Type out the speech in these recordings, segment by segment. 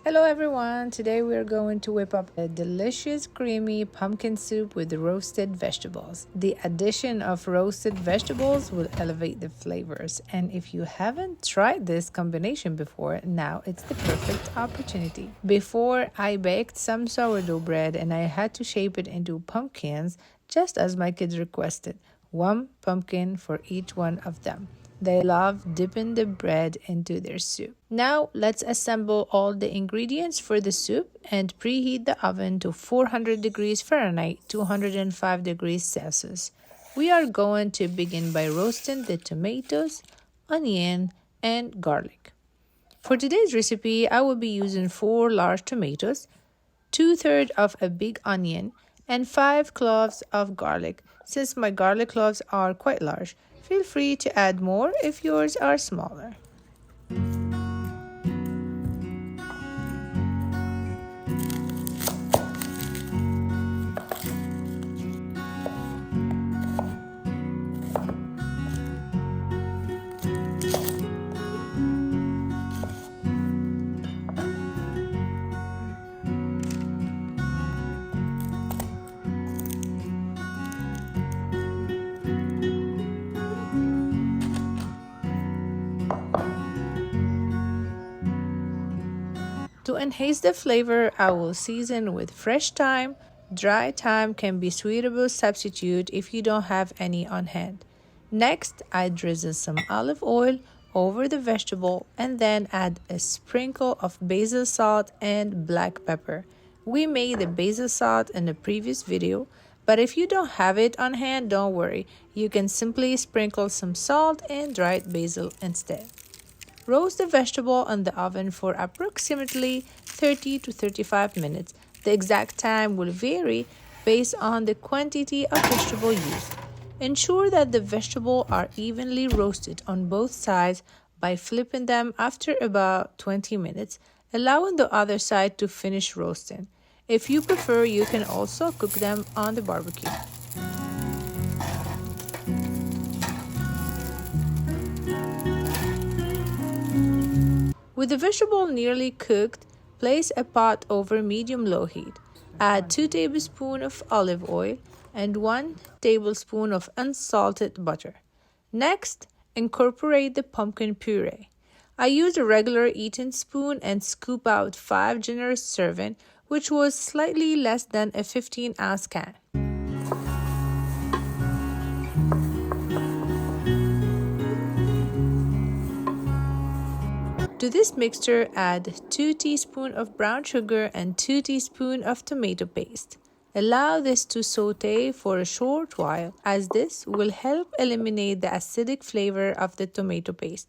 Hello everyone! Today we are going to whip up a delicious creamy pumpkin soup with roasted vegetables. The addition of roasted vegetables will elevate the flavors, and if you haven't tried this combination before, now it's the perfect opportunity. Before, I baked some sourdough bread and I had to shape it into pumpkins just as my kids requested. One pumpkin for each one of them. They love dipping the bread into their soup. Now let's assemble all the ingredients for the soup and preheat the oven to 400 degrees Fahrenheit, 205 degrees Celsius. We are going to begin by roasting the tomatoes, onion, and garlic. For today's recipe, I will be using 4 large tomatoes, 2/3 of a big onion, and 5 cloves of garlic. Since my garlic cloves are quite large, feel free to add more if yours are smaller. To enhance the flavor, I will season with fresh thyme. Dry thyme can be suitable substitute if you don't have any on hand. Next, I drizzle some olive oil over the vegetable and then add a sprinkle of basil salt and black pepper. We made the basil salt in the previous video, but if you don't have it on hand, don't worry. You can simply sprinkle some salt and dried basil instead. Roast the vegetable in the oven for approximately 30 to 35 minutes. The exact time will vary based on the quantity of vegetable used. Ensure that the vegetables are evenly roasted on both sides by flipping them after about 20 minutes, allowing the other side to finish roasting. If you prefer, you can also cook them on the barbecue. With the vegetable nearly cooked, place a pot over medium-low heat. Add 2 tablespoons of olive oil and 1 tablespoon of unsalted butter. Next, incorporate the pumpkin puree. I used a regular eating spoon and scoop out 5 generous servings, which was slightly less than a 15-ounce can. To this mixture, add 2 teaspoons of brown sugar and 2 teaspoons of tomato paste. Allow this to saute for a short while, as this will help eliminate the acidic flavor of the tomato paste.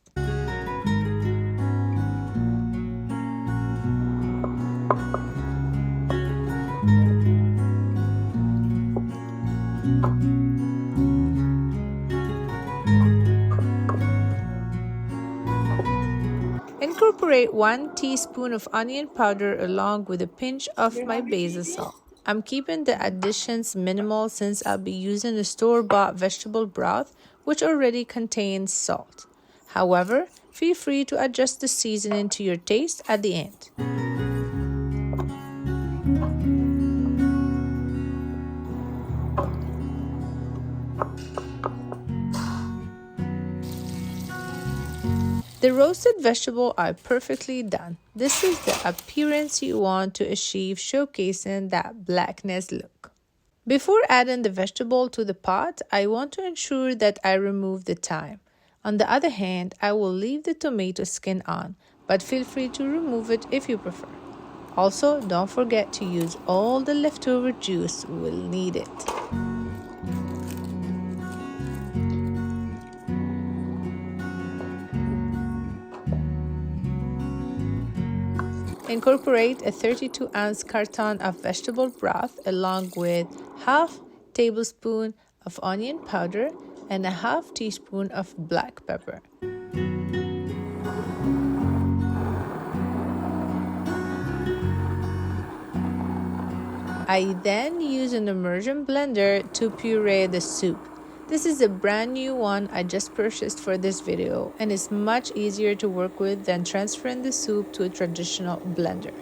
Incorporate 1 teaspoon of onion powder along with a pinch of my basil salt. I'm keeping the additions minimal since I'll be using a store-bought vegetable broth which already contains salt. However, feel free to adjust the seasoning to your taste at the end. The roasted vegetables are perfectly done. This is the appearance you want to achieve, showcasing that blackness look. Before adding the vegetable to the pot, I want to ensure that I remove the thyme. On the other hand, I will leave the tomato skin on, but feel free to remove it if you prefer. Also, don't forget to use all the leftover juice, we'll need it. Incorporate a 32-ounce carton of vegetable broth along with half tablespoon of onion powder and a half teaspoon of black pepper. I then use an immersion blender to puree the soup. This is a brand new one I just purchased for this video and is much easier to work with than transferring the soup to a traditional blender.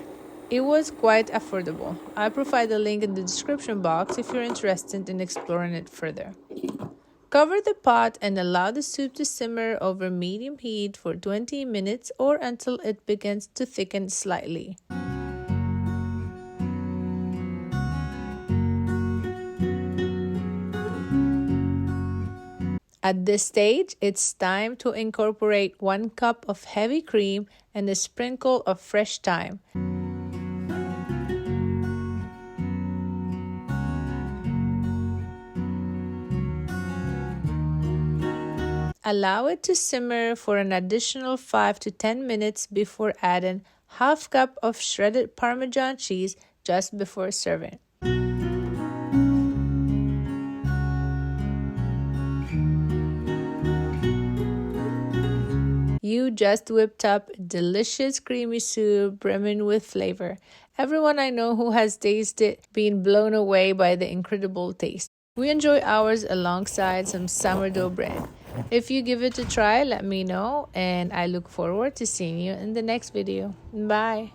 It was quite affordable. I'll provide a link in the description box if you're interested in exploring it further. Cover the pot and allow the soup to simmer over medium heat for 20 minutes or until it begins to thicken slightly. At this stage, it's time to incorporate 1 cup of heavy cream and a sprinkle of fresh thyme. Allow it to simmer for an additional 5 to 10 minutes before adding half cup of shredded Parmesan cheese just before serving. You just whipped up delicious creamy soup brimming with flavor. Everyone I know who has tasted been blown away by the incredible taste. We enjoy ours alongside some sourdough bread. If you give it a try, let me know, and I look forward to seeing you in the next video. Bye!